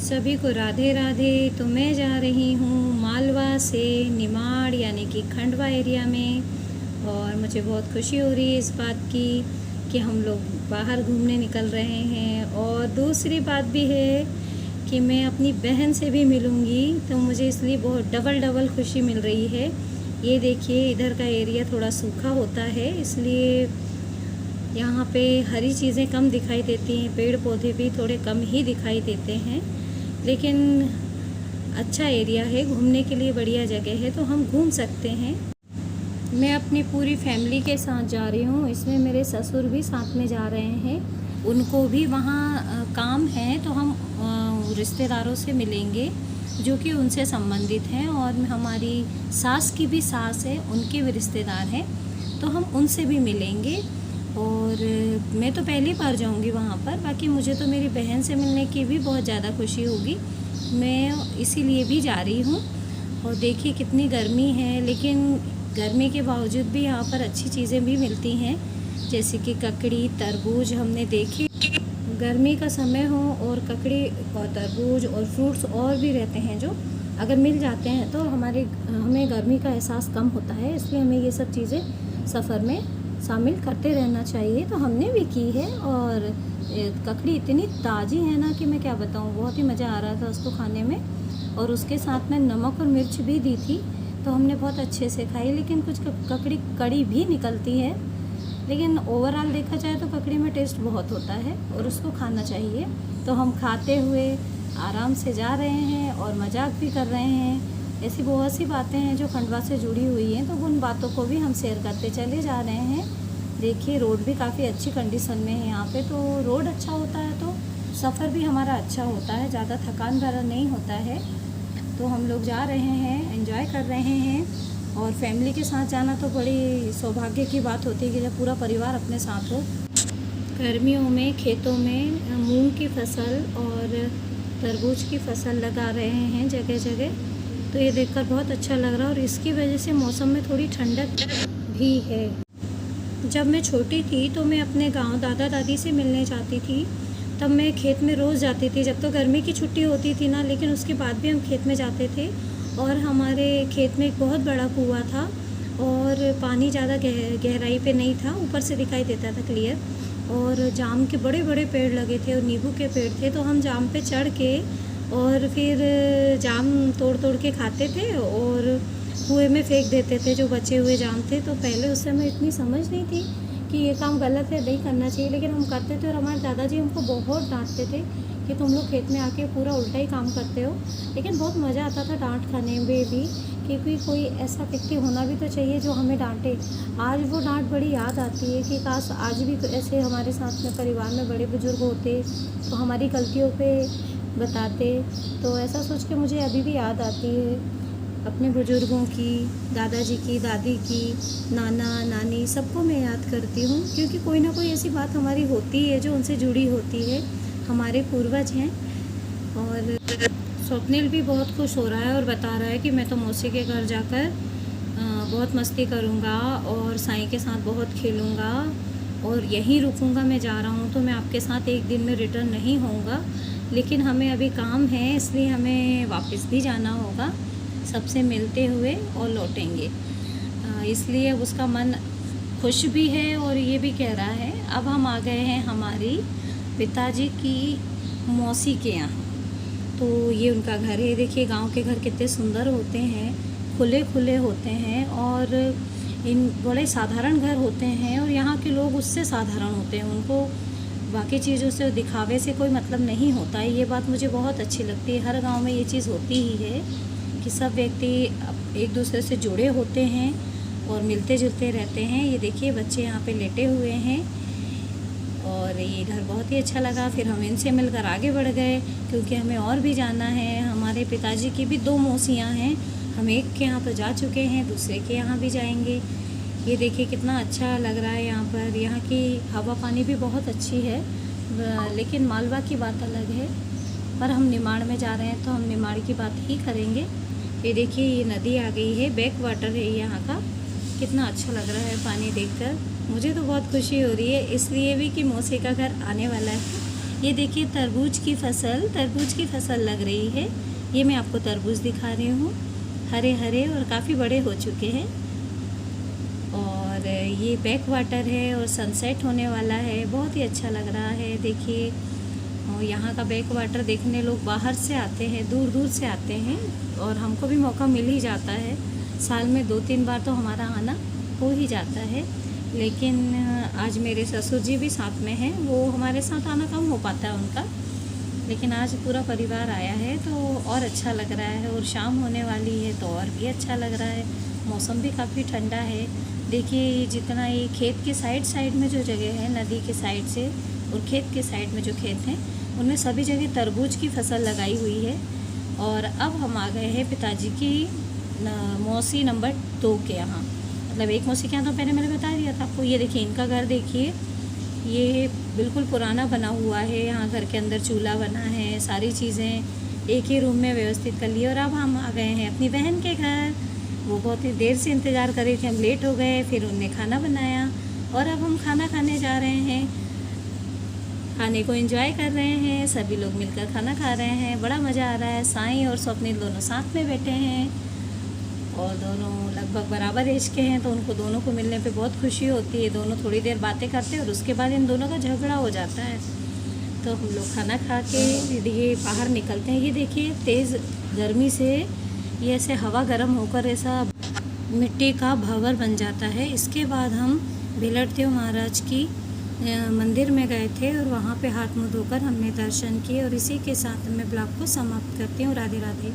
सभी को राधे राधे। तो मैं जा रही हूँ मालवा से निमाड़ यानी कि खंडवा एरिया में, और मुझे बहुत खुशी हो रही है इस बात की कि हम लोग बाहर घूमने निकल रहे हैं। और दूसरी बात भी है कि मैं अपनी बहन से भी मिलूँगी, तो मुझे इसलिए बहुत डबल खुशी मिल रही है। ये देखिए, इधर का एरिया थोड़ा सूखा होता है, इसलिए यहाँ पे हरी चीज़ें कम दिखाई देती हैं, पेड़ पौधे भी थोड़े कम ही दिखाई देते हैं, लेकिन अच्छा एरिया है, घूमने के लिए बढ़िया जगह है, तो हम घूम सकते हैं। मैं अपनी पूरी फैमिली के साथ जा रही हूँ, इसमें मेरे ससुर भी साथ में जा रहे हैं। उनको भी वहाँ काम है, तो हम रिश्तेदारों से मिलेंगे जो कि उनसे संबंधित हैं, और हमारी सास की भी सास है, उनके भी रिश्तेदार हैं, तो हम उनसे भी मिलेंगे। और मैं तो पहली बार जाऊंगी वहाँ पर, बाकी मुझे तो मेरी बहन से मिलने की भी बहुत ज़्यादा खुशी होगी, मैं इसीलिए भी जा रही हूँ। और देखिए कितनी गर्मी है, लेकिन गर्मी के बावजूद भी यहाँ पर अच्छी चीज़ें भी मिलती हैं, जैसे कि ककड़ी, तरबूज हमने देखे। गर्मी का समय हो और ककड़ी और तरबूज और फ्रूट्स और भी रहते हैं, जो अगर मिल जाते हैं तो हमें गर्मी का एहसास कम होता है, इसलिए हमें ये सब चीज़ें सफ़र में शामिल करते रहना चाहिए। तो हमने भी की है, और ककड़ी इतनी ताज़ी है ना कि मैं क्या बताऊँ, बहुत ही मज़ा आ रहा था उसको खाने में। और उसके साथ में नमक और मिर्च भी दी थी, तो हमने बहुत अच्छे से खाई। लेकिन कुछ ककड़ी कड़ी भी निकलती है, लेकिन ओवरऑल देखा जाए तो ककड़ी में टेस्ट बहुत होता है और उसको खाना चाहिए। तो हम खाते हुए आराम से जा रहे हैं और मजाक भी कर रहे हैं। ऐसी बहुत सी बातें हैं जो खंडवा से जुड़ी हुई हैं, तो उन बातों को भी हम शेयर करते चले जा रहे हैं। देखिए, रोड भी काफ़ी अच्छी कंडीशन में है यहाँ पे, तो रोड अच्छा होता है तो सफ़र भी हमारा अच्छा होता है, ज़्यादा थकान भरा नहीं होता है। तो हम लोग जा रहे हैं, एंजॉय कर रहे हैं। और फैमिली के साथ जाना तो बड़ी सौभाग्य की बात होती है कि जब पूरा परिवार अपने साथ हो। गर्मियों में खेतों में मूंग की फसल और तरबूज की फसल लगा रहे हैं जगह जगह, तो ये देखकर बहुत अच्छा लग रहा है। और इसकी वजह से मौसम में थोड़ी ठंडक भी है। जब मैं छोटी थी तो मैं अपने गांव दादा दादी से मिलने जाती थी, तब मैं खेत में रोज़ जाती थी। जब तो गर्मी की छुट्टी होती थी ना, लेकिन उसके बाद भी हम खेत में जाते थे। और हमारे खेत में एक बहुत बड़ा कुआं था, और पानी ज़्यादा गहराई पे नहीं था, ऊपर से दिखाई देता था क्लियर। और जाम के बड़े बड़े पेड़ लगे थे और नींबू के पेड़ थे, तो हम जाम पे चढ़ के और फिर जाम तोड़ तोड़ के खाते थे और कुएं में फेंक देते थे जो बचे हुए जाम थे। तो पहले उस समय इतनी समझ नहीं थी कि ये काम गलत है, नहीं करना चाहिए, लेकिन हम करते थे। और हमारे दादाजी हमको बहुत डांटते थे कि तुम लोग खेत में आके पूरा उल्टा ही काम करते हो। लेकिन बहुत मज़ा आता था डांट खाने में भी, क्योंकि कोई ऐसा व्यक्ति होना भी तो चाहिए जो हमें डांटे। आज वो डांट बड़ी याद आती है कि काश आज भी ऐसे हमारे साथ में परिवार में बड़े बुजुर्ग होते तो हमारी गलतियों पे बताते। तो ऐसा सोच के मुझे अभी भी याद आती है अपने बुजुर्गों की, दादाजी की, दादी की, नाना नानी, सबको मैं याद करती हूँ, क्योंकि कोई ना कोई ऐसी बात हमारी होती है जो उनसे जुड़ी होती है, हमारे पूर्वज हैं। और स्वप्निल भी बहुत खुश हो रहा है और बता रहा है कि मैं तो मौसी के घर जाकर बहुत मस्ती करूँगा और साईं के साथ बहुत खेलूँगा और यहीं रुकूँगा। मैं जा रहा हूँ तो मैं आपके साथ एक दिन में रिटर्न नहीं होऊंगा, लेकिन हमें अभी काम है, इसलिए हमें वापस भी जाना होगा, सबसे मिलते हुए और लौटेंगे। इसलिए अब उसका मन खुश भी है और ये भी कह रहा है। अब हम आ गए हैं हमारी पिताजी की मौसी के यहाँ, तो ये उनका घर है। देखिए गांव के घर कितने सुंदर होते हैं, खुले खुले होते हैं, और इन बड़े साधारण घर होते हैं। और यहाँ के लोग उससे साधारण होते हैं, उनको बाकी चीज़ों से, दिखावे से कोई मतलब नहीं होता है। ये बात मुझे बहुत अच्छी लगती है। हर गांव में ये चीज़ होती ही है कि सब व्यक्ति एक दूसरे से जुड़े होते हैं और मिलते जुलते रहते हैं। ये देखिए बच्चे यहाँ पे लेटे हुए हैं, और ये घर बहुत ही अच्छा लगा। फिर हम इनसे मिलकर आगे बढ़ गए, क्योंकि हमें और भी जाना है। हमारे पिताजी की भी 2 मौसियाँ हैं, हम एक के यहाँ तो जा चुके हैं, दूसरे के यहाँ भी जाएंगे। ये देखिए कितना अच्छा लग रहा है यहाँ पर। यहाँ की हवा पानी भी बहुत अच्छी है, लेकिन मालवा की बात अलग है। पर हम निमाड़ में जा रहे हैं तो हम निमाड़ की बात ही करेंगे। ये देखिए ये नदी आ गई है, बैक वाटर है यहाँ का। कितना अच्छा लग रहा है पानी देखकर, मुझे तो बहुत खुशी हो रही है, इसलिए भी कि मौसी का घर आने वाला है। ये देखिए तरबूज की फसल लग रही है। ये मैं आपको तरबूज दिखा रही हूँ, हरे हरे और काफ़ी बड़े हो चुके हैं। और ये बैक वाटर है और सनसेट होने वाला है, बहुत ही अच्छा लग रहा है। देखिए और यहाँ का बैक वाटर देखने लोग बाहर से आते हैं, दूर दूर से आते हैं और हमको भी मौका मिल ही जाता है। साल में 2-3 बार तो हमारा आना हो ही जाता है। लेकिन आज मेरे ससुर जी भी साथ में हैं, वो हमारे साथ आना कम हो पाता है उनका, लेकिन आज पूरा परिवार आया है तो और अच्छा लग रहा है। और शाम होने वाली है तो और भी अच्छा लग रहा है। मौसम भी काफ़ी ठंडा है। देखिए जितना ये खेत के साइड में जो जगह है, नदी के साइड से और खेत के साइड में जो खेत हैं, उनमें सभी जगह तरबूज की फसल लगाई हुई है। और अब हम आ गए हैं पिताजी की मौसी नंबर 2 के यहाँ, मतलब एक मौसी के यहाँ तो पहले मैंने बता दिया था आपको। ये देखिए इनका घर देखिए, ये बिल्कुल पुराना बना हुआ है। यहाँ घर के अंदर चूल्हा बना है, सारी चीज़ें एक ही रूम में व्यवस्थित कर ली। और अब हम आ गए हैं अपनी बहन के घर। वो बहुत ही देर से इंतज़ार कर रही थी, हम लेट हो गए, फिर उनने खाना बनाया और अब हम खाना खाने जा रहे हैं। खाने को एंजॉय कर रहे हैं, सभी लोग मिलकर खाना खा रहे हैं, बड़ा मज़ा आ रहा है। साईं और स्वप्निल दोनों साथ में बैठे हैं और दोनों लगभग बराबर एज के हैं, तो उनको दोनों को मिलने पे बहुत खुशी होती है। दोनों थोड़ी देर बातें करते हैं और उसके बाद इन दोनों का झगड़ा हो जाता है। तो हम लोग खाना खा के ये बाहर निकलते हैं। ये देखिए तेज़ गर्मी से ये ऐसे हवा गर्म होकर ऐसा मिट्टी का भंवर बन जाता है। इसके बाद हम बेलड़देव महाराज की मंदिर में गए थे और वहाँ पे हाथ मुँह धोकर हमने दर्शन किए। और इसी के साथ मैं ब्लॉग को समाप्त करती हूँ। राधे राधे।